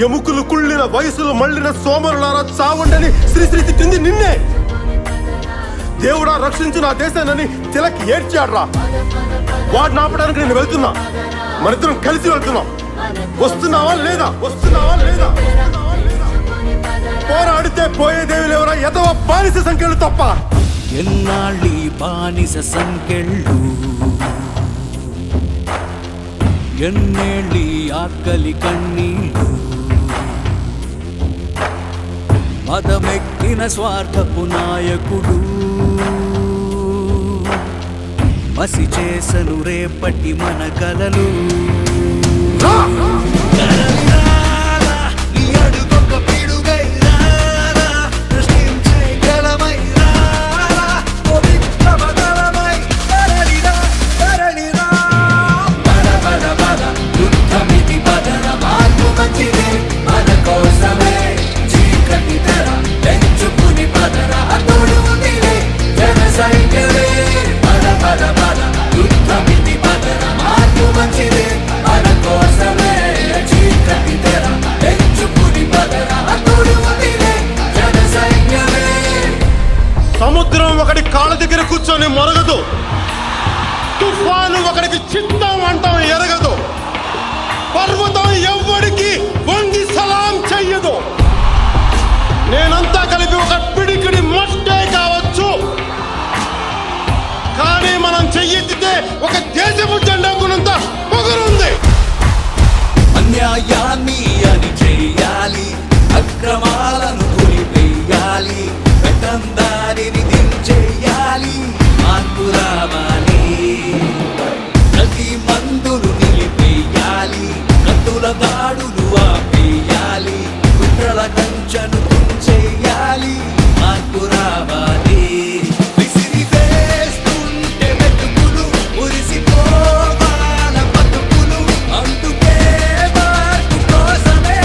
ఎముకలు కుళ్ళిన వయసులు మళ్ళిన సోమరులారా చావండని శ్రీశ్రీ తిట్టింది నిన్నే. దేవుడా రక్షించు నా దేశాన్ని తిలక్ ఏడ్చాడ్రా. వాడిని ఆపడానికి నేను వెళ్తున్నా. మనిద్దరం కలిసి వెళ్తున్నాం. వస్తున్నావా లేదా? వస్తున్నావా లేదా? పోరాడితే పోయేదేవి లేవరా ఎదవ బానిస సంఖ్యలు తప్ప. ఎన్నాళ్ళీ బానిస సంఖ్యలు, ఎన్నేళ్ళీ ఆకలి కన్నీళ్ళు, మదమెక్కిన స్వార్థపు నాయకుడు మసి చేసను రేపటి మన కలలు. సముద్రం ఒకటి కాళ్ళ దగ్గర కూర్చొని మొరగదు. తుఫాను ఒకడికి చిత్తం అంటాం ఎరగదు. పర్వతం ఎవ్వడికి వంగి సలాం చెయ్యదు. నేనంతా కలిపి ఒక పిడికిడి మట్టే కావచ్చు, కానీ మనం చెయ్యెత్తితే ఒక దేశపు జెండా గుణంత పొగరుంది. అన్యాయాన్ని అని చెయ్యాలి, అక్రమాలను కొలిపేయాలి, పెద్దందారిని దించేయాలి, మార్పు రావాలి. ప్రతి మందులు నిలిపేయాలి, కత్తుల దాడులు ఆపేయాలి, కుట్రల కంచెను తుంచేయాలి, మార్పు రావాలి. విసిరి వేస్తుంటే వెతుకులు ఉరిసిపోవాల బతుకులు, అందుకే మార్పు కోసమే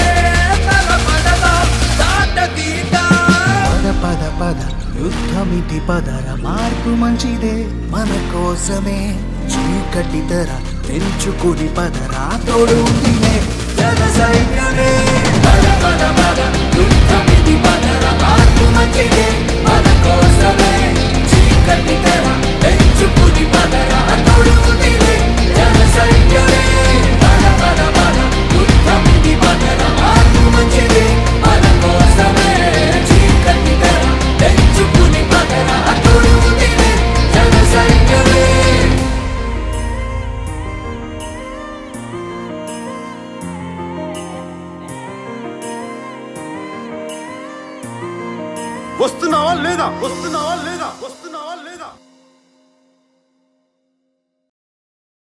తలపడదా దాటతీతా. పద పద యుద్ధమితి పదర, మార్పు మంచిదే మన కోసమే. చీకటి తెర తెంచుకుని పదరా, తోడు ఉందిలే జన సైన్యమే. పద పద పద యుద్ధమితి పదర, మార్పు మంచిదే మన కోసమే. చీకటి తెర తెంచుకుని పదరా, తోడు ఉందిలే జన సైన్యమే. పద పద పద యుద్ధమితి పదర, మార్పు మంచిదే మన కోసమే. చీకటి తెర తెంచుకుని పదరా, తోడు ఉందిలే జన సైన్యమే. వస్తున్నావా లేదా? వస్తున్నావా లేదా?